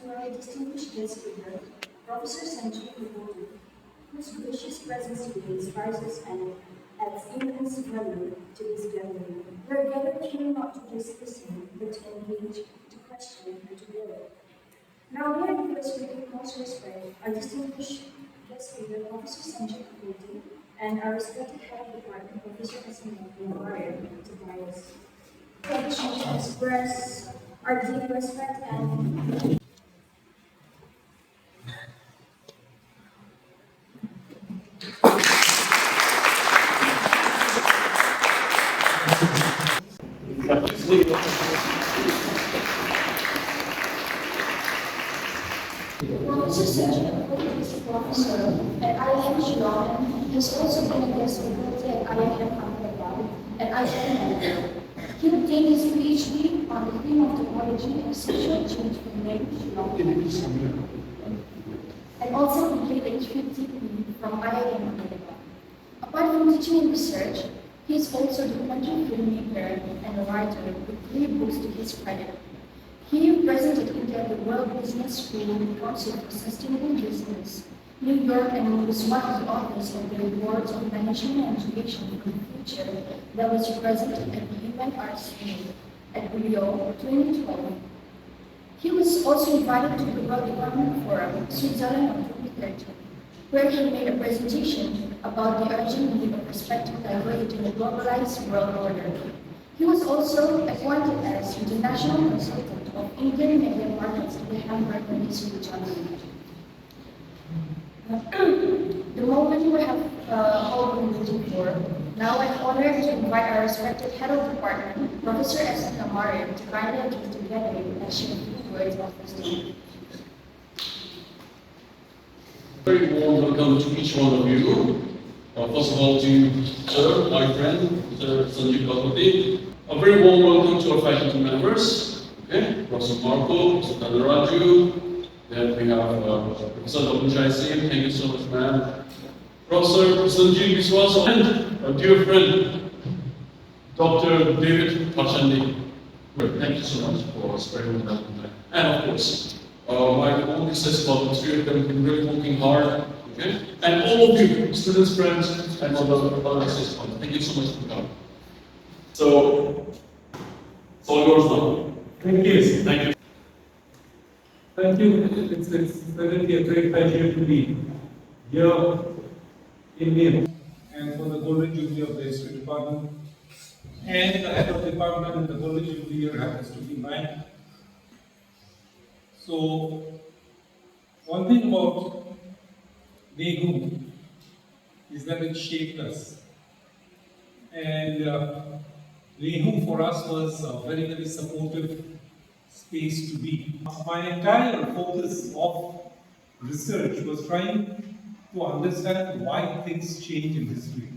to our distinguished guest speaker, Professor Sanjeev Vibhuti, whose gracious presence today inspires us and adds immense value to this gathering. We are gathered here not to just listen, but to engage, to question, and to build. Now we are requested with most respect our distinguished guest speaker, Professor Sanjeev Vibhuti, and our respected head of department, Professor Maria, to guide us. I wish to express our deep respect and Professor Sanjay Vibhuti is a professor at IIM Shillong and has also been a guest faculty at IIM Ahmedabad and IIM Bangalore. He obtained his PhD on the theme of technology and social change from NEHU Shillong and also completed QTP from IIM Ahmedabad. Apart from teaching and research, he is also a documentary filmmaker and a writer with 3 books to his credit. He represented India at the World Business School Council for Sustainable Business, New York, and was one of the authors of the Awards on Management and Education for the Future that was presented at the UNRCA at Rio 2012. He was also invited to the World Economic Forum, Switzerland in 2013, where he made a presentation about the urgent need of respecting diversity in a globalized world order. He was also appointed as international consultant of Indian media markets in the Hamburg Municipal Jubilee. The moment we have all been waiting for, now I'm honored to invite our respected head of department, Professor Maria, to kindly address the gathering and share a few words of wisdom. Very warm welcome to each one of you. First of all, to Sir, my friend, Sir Sanjeev Vibhuti. A very warm welcome to our faculty members. Okay, Professor Marco, Professor Tanaraju. Then we have Professor Chaisi. Thank you so much, ma'am. Professor Sanjeev Viswas and our dear friend, Dr. David Pachandi. Thank you so much for spreading that. And of course, my only sister, the 3 of them have been really working hard. Okay? And all of you, students, friends, and other sisters, thank you so much for coming. So, it's all yours now. Thank you. Thank you. Thank you. It's really a great pleasure to be here in May and for the Golden Jubilee of the History Department. And the head of the department and the Golden Jubilee year happens to be mine. So, one thing about NEHU is that it shaped us. And NEHU for us was a very, very supportive space to be. My entire focus of research was trying to understand why things change in history.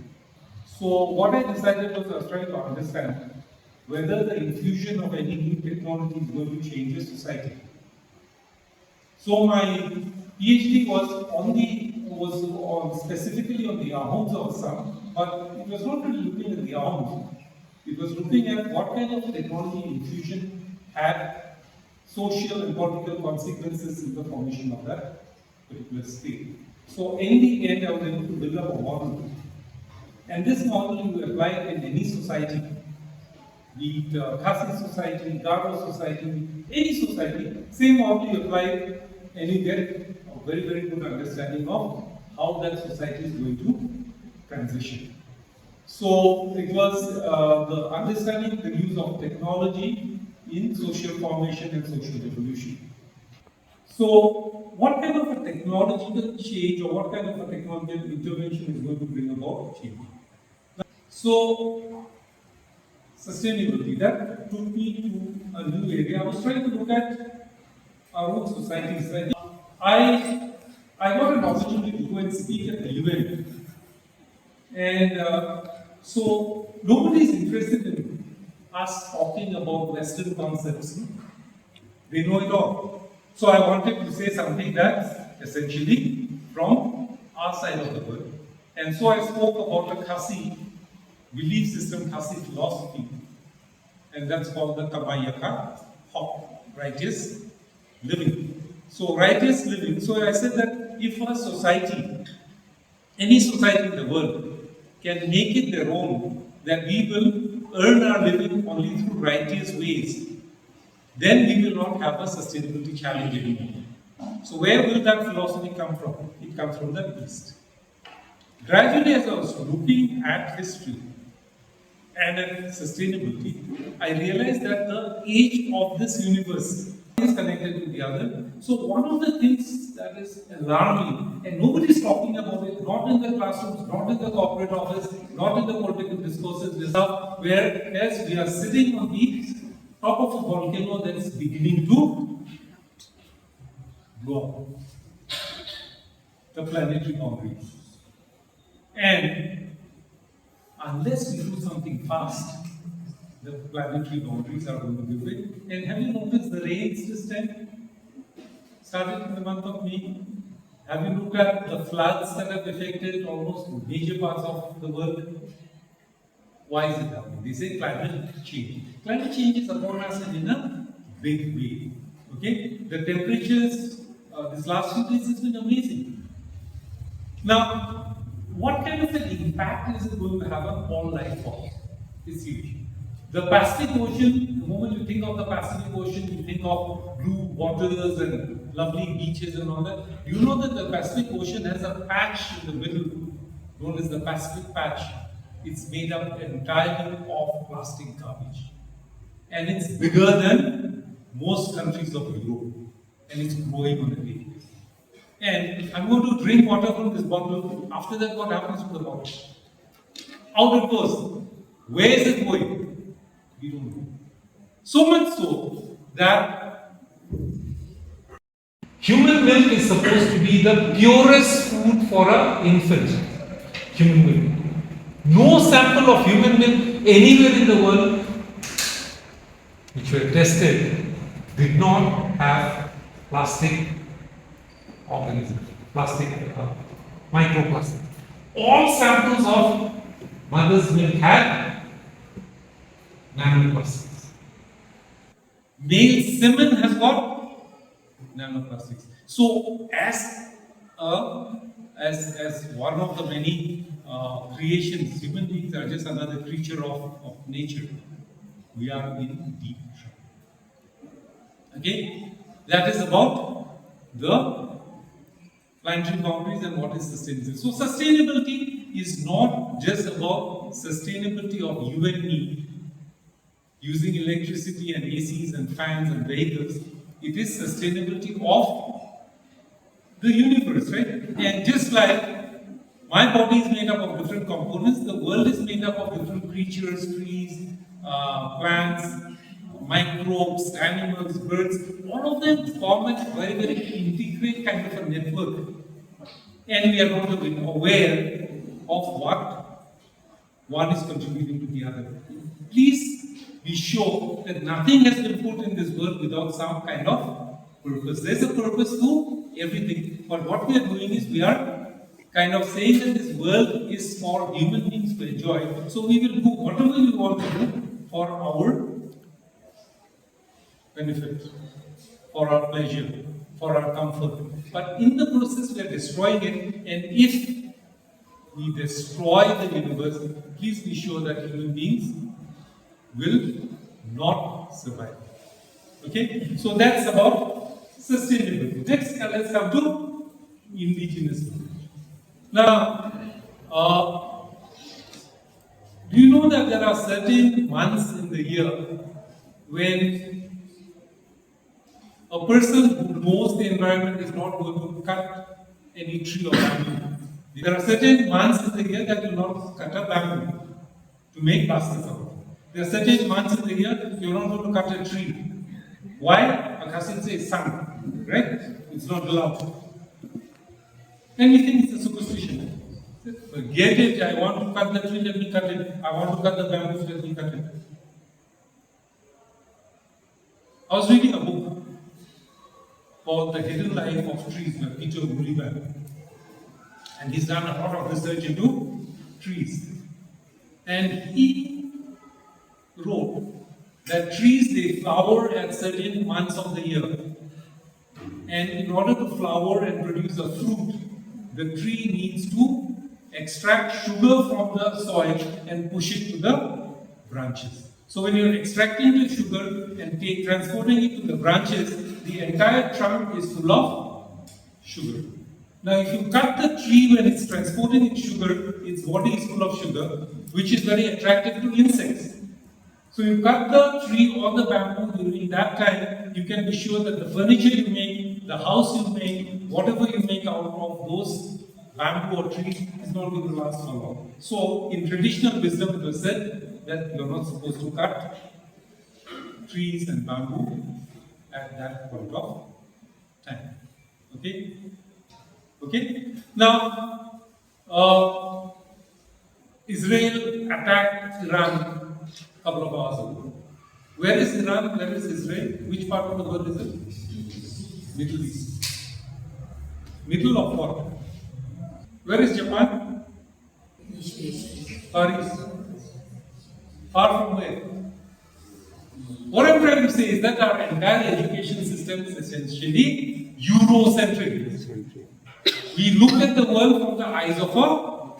So what I decided was I was trying to understand whether the infusion of any new technology is going to change a society. So my PhD was specifically on the Ahoms of Assam, but it was not really looking at the Ahoms. It was looking at what kind of technology infusion had social and political consequences in the formation of that particular state. So in the end, I was able to build up a model. And this model you apply in any society, be it Khasi society, Garo society, any society, same model you apply and you get a very, very good understanding of how that society is going to transition. So it was the understanding the use of technology in social formation and social evolution. So what kind of a technological change or what kind of a technological intervention is going to bring about change? So sustainability, that took me to a new area. I was trying to look at our own societies. I got an opportunity to go and speak at the UN. And so nobody is interested in us talking about Western concepts. They know it all. So I wanted to say something that's essentially from our side of the world. And so I spoke about the Khasi belief system, Khasi philosophy. And that's called the Kamayaka, righteous living. So righteous living. So I said that if a society, any society in the world, can make it their own, that we will earn our living only through righteous ways, then we will not have a sustainability challenge anymore. So where will that philosophy come from? It comes from the East. Gradually, as I was looking at history and at sustainability, I realized that the age of this universe is connected to the other. So one of the things that is alarming, and nobody is talking about it, not in the classrooms, not in the corporate office, not in the political discourses, whereas we are sitting on the top of a volcano that is beginning to blow up, the planetary boundaries. And unless we do something fast, the planetary boundaries are going to give way. And have you noticed the rains this time? Started in the month of May. Have you looked at the floods that have affected almost major parts of the world? Why is it happening? They say climate change. Climate change is upon us in a big way. Okay? The temperatures this last few days has been amazing. Now, what kind of an impact is it going to have on all life forms? It's huge. The Pacific Ocean, the moment you think of the Pacific Ocean, you think of blue waters and lovely beaches and all that. You know that the Pacific Ocean has a patch in the middle, known as the Pacific Patch. It's made up entirely of plastic garbage. And it's bigger than most countries of Europe. And it's growing on a daily basis. And I'm going to drink water from this bottle. After that, what happens to the bottle? Out it goes. Where is it going? We don't know. So much so that human milk is supposed to be the purest food for an infant. Human milk. No sample of human milk anywhere in the world which were tested did not have plastic organisms, microplastic. All samples of mother's milk had nanoplastics. Male semen has got nanoplastics. So, as one of the many creations, human beings are just another creature of nature. We are in deep trouble. Okay, that is about the planetary boundaries and what is sustainability. So, sustainability is not just about sustainability of you and me using electricity and ACs and fans and vehicles. It is sustainability of the universe, right? And just like my body is made up of different components, the world is made up of different creatures, trees, plants, microbes, animals, birds. All of them form a very, very integrate kind of a network. And we are not even aware of what one is contributing to the other. Please be sure that nothing has been put in this world without some kind of purpose. There's a purpose to everything. But what we are doing is we are kind of saying that this world is for human beings to enjoy. So we will do whatever we want to do for our benefit, for our pleasure, for our comfort. But in the process, we are destroying it. And if we destroy the universe, please be sure that human beings will not survive. Okay? So that's about sustainability. Next, let's come to indigenous. Now, do you know that there are certain months in the year when a person who knows the environment is not going to cut any tree or bamboo? There are certain months in the year that you not cut a bamboo to make baskets of it. There are certain months in the year you're not going to cut a tree. Why? Because it's a sun, right? It's not allowed. Anything is a superstition. Forget it. I want to cut the tree, let me cut it. I want to cut the bamboo, let me cut it. I was reading a book called The Hidden Life of Trees by Peter Woollivan. And he's done a lot of research into trees. And he wrote that trees, they flower at certain months of the year. And in order to flower and produce a fruit, the tree needs to extract sugar from the soil and push it to the branches. So when you're extracting the sugar and transporting it to the branches, the entire trunk is full of sugar. Now if you cut the tree when it's transporting its sugar, its body is full of sugar, which is very attractive to insects. So you cut the tree or the bamboo during that time, you can be sure that the furniture you make, the house you make, whatever you make out of those bamboo or trees is not going to last for long. So in traditional wisdom it was said that you're not supposed to cut trees and bamboo at that point of time. Okay? Okay? Now, Israel attacked Iran a couple of hours ago. Where is Iran? Where is Israel? Which part of the world is it? Middle East. Middle of what? Where is Japan? Far East. Far from where? What I'm trying to say is that our entire education system is essentially Eurocentric. We look at the world from the eyes of a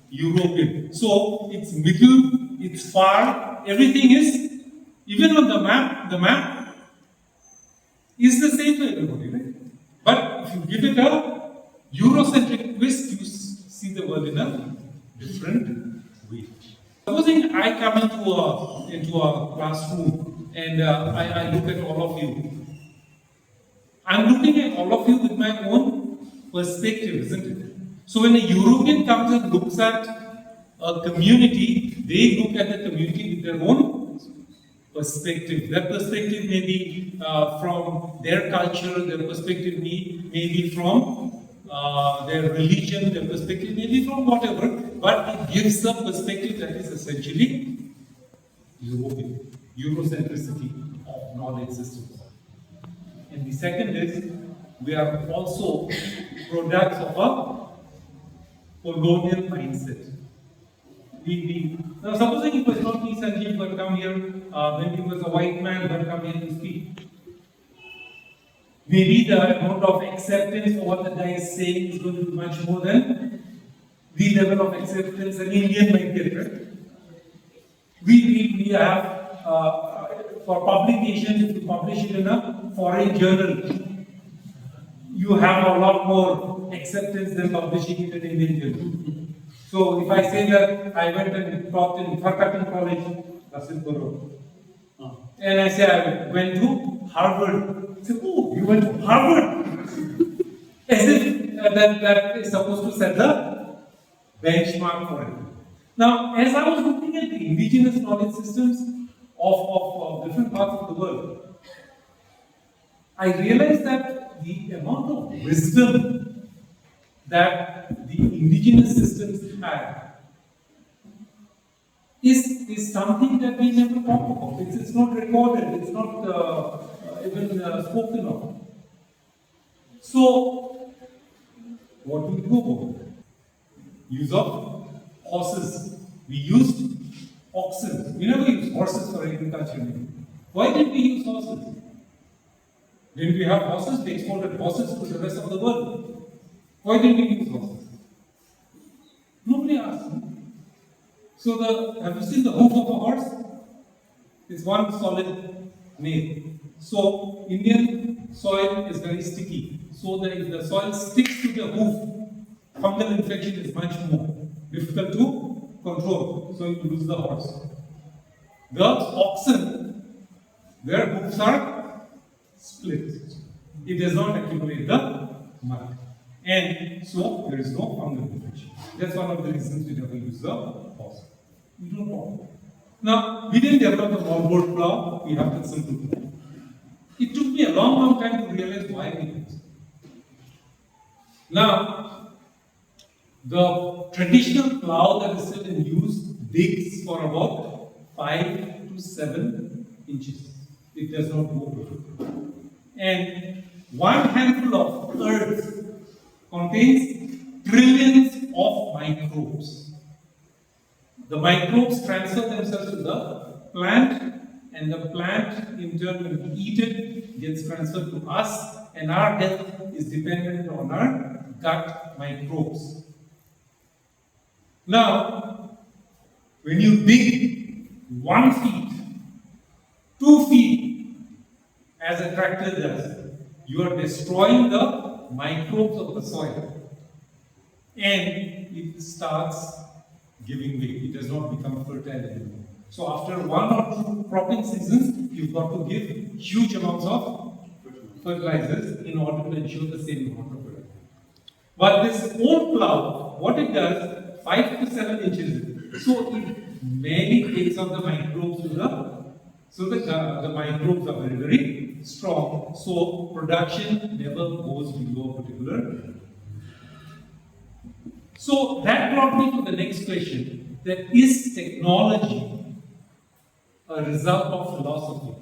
European. So it's middle, it's far, everything is, even on the map is the same for everybody, right? But if you give it a Eurocentric twist, you see the world in a different way. Supposing I come into a classroom and I look at all of you. I'm looking at all of you with my own perspective, isn't it? So when a European comes and looks at a community, they look at the community with their own perspective. That perspective may be from their culture, their perspective may be from their religion, their perspective may be from whatever, but it gives a perspective that is essentially European, Eurocentricity of knowledge systems. And the second is, we are also products of a colonial mindset. Now supposing it was not me, Sanjeev, who had come here, when he was a white man who had come here to speak. Maybe the amount of acceptance for what the guy is saying is going to be much more than the level of acceptance an Indian might get, right? We have, for publication, if you publish it in a foreign journal, you have a lot more acceptance than publishing it in an Indian journal. So if I say that I went and taught in Farkatan College, and I say I went to Harvard, say, oh, you went to Harvard? As if that is supposed to set the benchmark for it. Now, as I was looking at the indigenous knowledge systems of different parts of the world, I realized that the amount of wisdom that the indigenous systems had is something that we never talk about. It's not recorded, it's not even spoken of. So, what do we do about it? Use of horses. We used oxen. We never used horses for agriculture. Why did we use horses? Didn't we have horses? They exported horses to the rest of the world. Why did we use horses? Nobody asked. So have you seen the hoof of a horse? It's one solid nail. So Indian soil is very sticky. So that if the soil sticks to the hoof, fungal infection is much more difficult to control. So you lose the horse. The oxen, their hoofs are split. It does not accumulate the mud. And so there is no fungal infection. That's one of the reasons we never use the horse. We don't know. Now, we didn't develop the wallboard plow, we have the simple plow. It took me a long time to realize why we did it. Now, the traditional plow that is still in use digs for about 5 to 7 inches. It does not go further. And one handful of earth contains trillions of microbes. The microbes transfer themselves to the plant, and the plant, in turn, when we eat it, gets transferred to us, and our health is dependent on our gut microbes. Now, when you dig 1 feet, 2 feet, as a tractor does, you are destroying the microbes of the soil. And it starts giving way. It does not become fertile anymore. So after 1 or 2 cropping seasons, you've got to give huge amounts of fertilizers in order to ensure the same amount of fertilizer. But this old plow, what it does, 5 to 7 inches, so it merely takes out the microbes to the microbes are very, very strong. So production never goes below a particular level. So that brought me to the next question, that is technology a result of philosophy?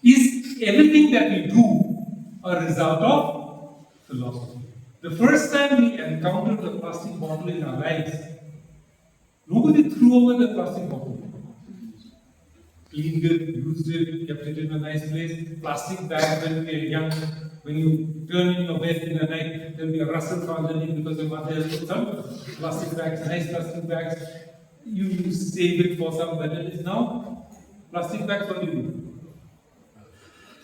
Is everything that we do a result of philosophy? The first time we encountered the plastic bottle in our lives, nobody threw away the plastic bottle. Cleaned it, used it, kept it in a nice place. Plastic bags when we were young, when you turn in your bed in the night, there'll be a rustle found in it because your mother has put some plastic bags, nice plastic bags. You save it for some better days. Now, plastic bags, what do you do?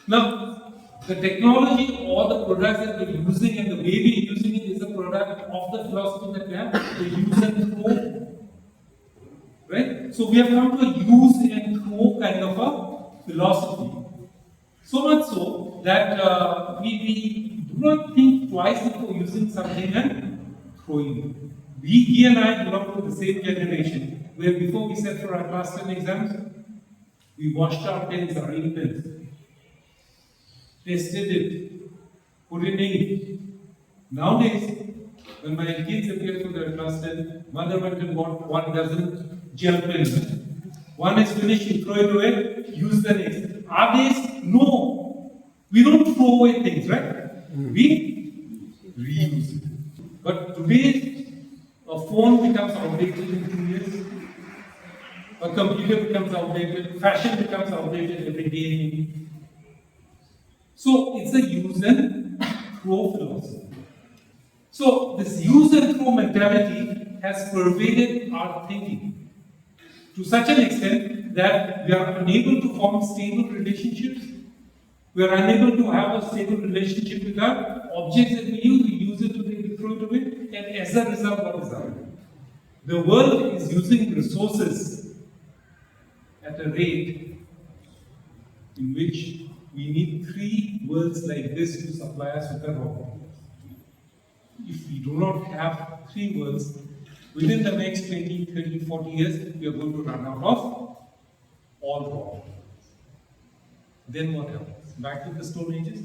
Now, the technology or the products that we're using and the way we're using it is a product of the philosophy that we have, the use and throw. Right? So we have come to a use and throw kind of a philosophy. So much so that we do not think twice before using something and throwing it. He and I belong to the same generation where before we sat for our class 10 exams, we washed our pens, our ink pens, tested it, put in ink. Nowadays, when my kids appear for their class 10, mother went and bought 1 dozen gel pens. One is finished, you throw it away, use the next. Our days, no. We don't throw away things, right? We reuse it. But today, a phone becomes outdated in 2 years. A computer becomes outdated. Fashion becomes outdated every day. So it's a use and throw philosophy. So this use and throw mentality has pervaded our thinking to such an extent that we are unable to form stable relationships. We are unable to have a stable relationship with our objects that we use it to throw it away, and as a result, what is happening? The world is using resources at a rate in which we need 3 worlds like this to supply us with the raw materials. If we do not have 3 worlds, within the next 20, 30, 40 years, we are going to run out of all raw materials. Then what happens? Back to the Stone Ages?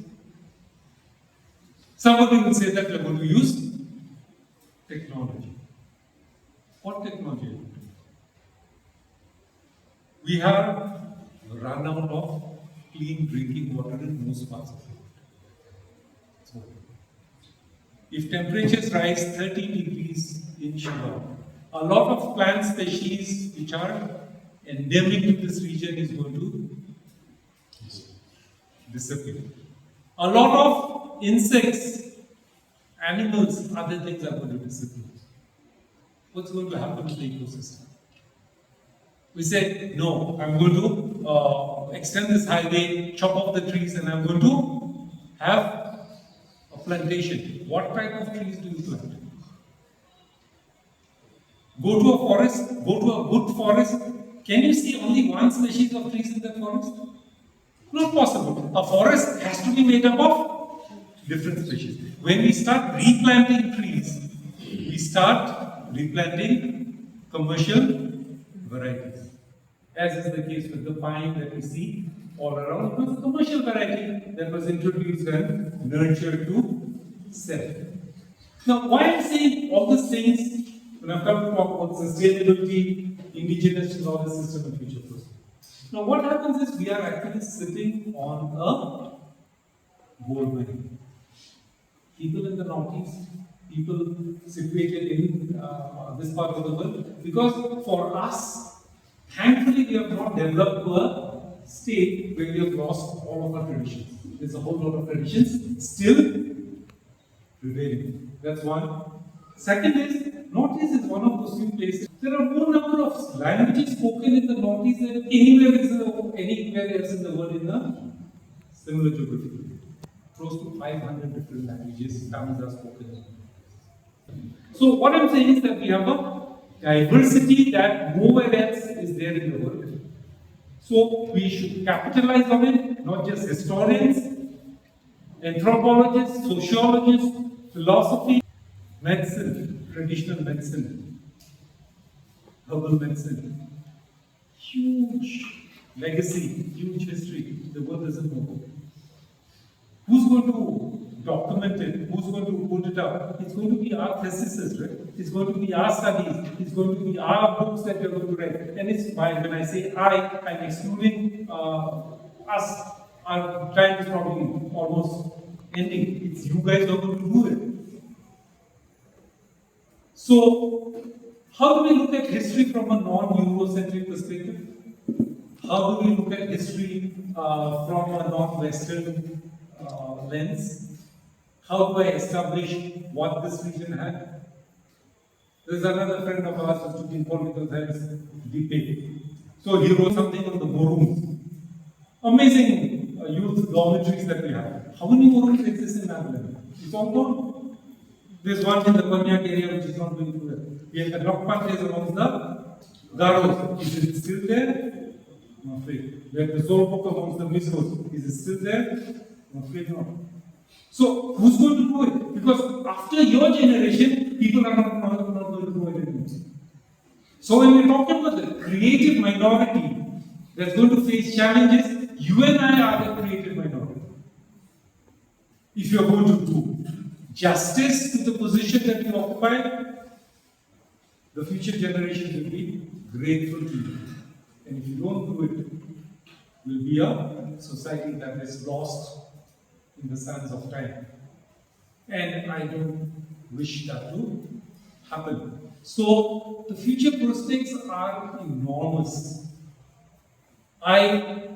Somebody will say that we are going to use technology. What technology are we doing? We have run out of clean drinking water in most parts of the world. So, if temperatures rise 30 degrees in Shiva, a lot of plant species which are endemic to this region is going to disappear. A lot of insects, animals, other things are going to disappear. What's going to happen to the ecosystem? We say, no, I'm going to extend this highway, chop off the trees, and I'm going to have a plantation. What type of trees do you plant? Go to a forest, go to a good forest. Can you see only one species of trees in that forest? Not possible. A forest has to be made up of different species. When we start replanting trees, we start replanting commercial varieties. As is the case with the pine that we see all around. It was a commercial variety that was introduced and nurtured to sell. Now, why I'm saying all these things, when I've come to talk about sustainability, indigenous to knowledge system and future prospects. Now, what happens is we are actually sitting on a gold mine. People in the Northeast, people situated in this part of the world, because for us, thankfully we have not developed a state where we have lost all of our traditions. There's a whole lot of traditions still prevailing. That's one. Second is, Northeast is one of those few places. There are more number of languages spoken in the Northeast than anywhere else in the world in the similar geography. Close to 500 different languages, tongues are spoken. So what I'm saying is that we have a diversity that nowhere else is there in the world. So we should capitalize on it, not just historians, anthropologists, sociologists, philosophy, medicine, traditional medicine, herbal medicine. Huge legacy, huge history. The world doesn't know. Who's going to document it? Who's going to put it up? It's going to be our theses, right? It's going to be our studies. It's going to be our books that we're going to write. And it's why when I say I'm excluding us. Our time is probably almost ending. It's you guys who are going to do it. So, how do we look at history from a non-Eurocentric perspective? How do we look at history from a non-Western lens? How do I establish what this region had? There's another friend of ours who took in political science, debate. So he wrote something on the Morums. Amazing youth dormitories that we have. How many Morums exist in Nagaland? It's all gone. There's one in the Konyak area which is not doing well. We have the Lokpan is amongst the Garos. Is it still there? I'm afraid. We have the Zolpok amongst the Misos. Is it still there? I'm afraid not. So, who's going to do it? Because after your generation, people are not going to do it anymore. So, when we're talking about the creative minority that's going to face challenges, you and I are the creative minority. If you're going to do justice to the position that you occupy, the future generations will be grateful to you. And if you don't do it, will be a society that is lost in the sands of time. And I don't wish that to happen. So the future prospects are enormous. I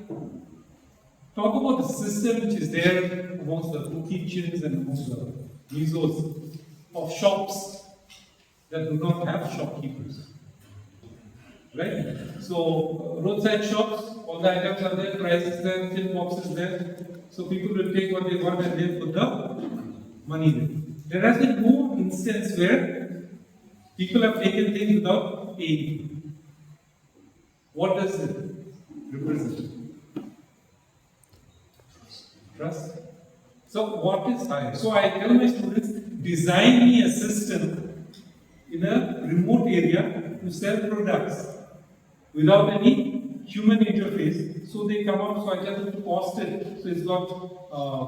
talk about the system which is there amongst the food kitchens and amongst the misos of shops that do not have shopkeepers. Right? So roadside shops, all the items are there, prices there, tin boxes there. So people will take what they want and they put the money there. There has been no instance where people have taken things without paying. What does it represent? Trust. So what is high? So I tell my students, design me a system in a remote area to sell products without any human interface. So they come up, so I tell them to cost it. So it's got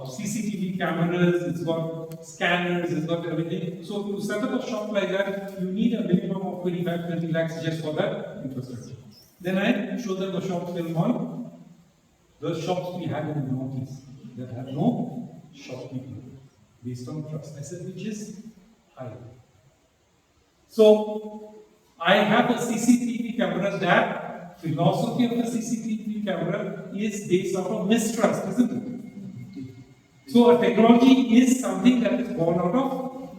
CCTV cameras, it's got scanners, it's got everything. So to set up a shop like that, you need a minimum of 25-30 lakhs just for that infrastructure. Then I show them the shop film on the shops we had in the Northeast that have no shopkeeper based on trust. I said, which is high. So I have a CCTV camera. That philosophy of a CCTV camera is based off of mistrust, isn't it? So a technology is something that is born out of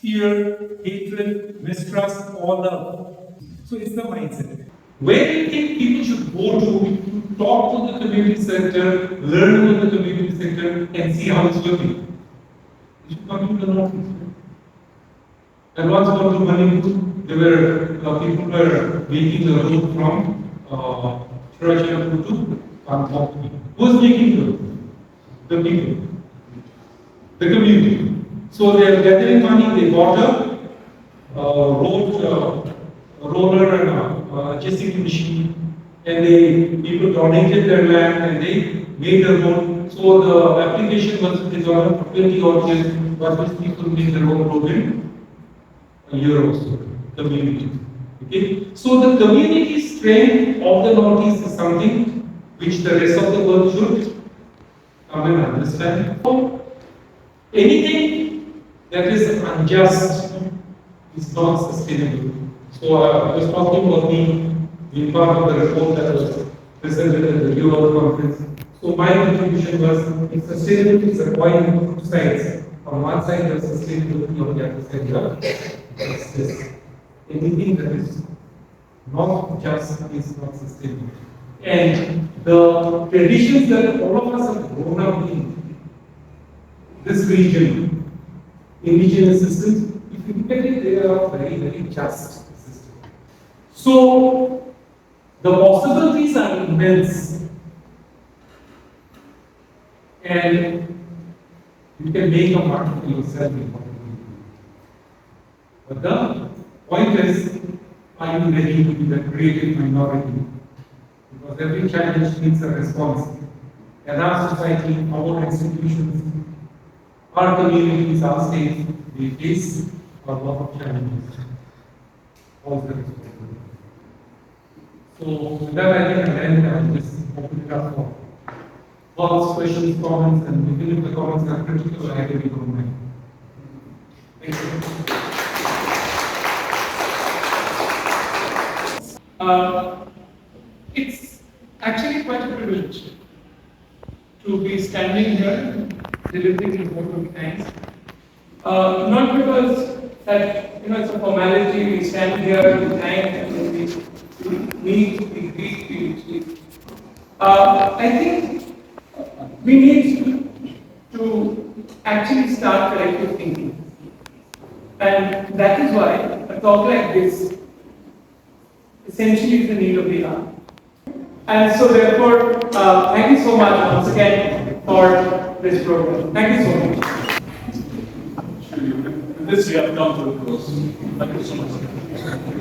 fear, hatred, mistrust, all love. So it's the mindset. Where do you think people should go to talk to the community center, learn from the community center, and see how it's working? You should come to the Northeast. And once gone to Manipur, there were people were making the road from Churachapur to Kanthok. Who was making the road? The people, the community. So they are gathering money. They bought a road roller and a JCB machine, and people donated their land and they made the road. So the application was on 20 odd years, but these people made their own road in a year or so. Community. Okay? So the community strength of the Northeast is something which the rest of the world should come and understand. Anything that is unjust is not sustainable. So I was talking about being part of the report that was presented at the World Conference. So my contribution was if sustainability is a coin of two sides. On one side you have sustainability, on the other side you have justice. Anything that is not just is not sustainable. And the traditions that all of us have grown up in this region, indigenous systems, if you look at it, they are very, very just systems. So the possibilities are immense. And you can make a market for yourself in what you do. But the point is, are you ready to be the creative minority? Because every challenge needs a response. And our society, our institutions, our communities, our states, they face a lot of challenges. All the responsibility. So, with that, I think I'll just open it up for thoughts, questions, comments, and even if the comments are critical, I really don't mind. Thank you. It's actually quite a privilege to be standing here delivering important things. Not because that it's a formality, we stand here, we thank and then we meet, we greet, we I think we need to actually start collective thinking. And that is why a talk like this essentially is the need of the hour. And so therefore, thank you so much once again for this program. Thank you so much. With this, we have come to a close. Thank you so much.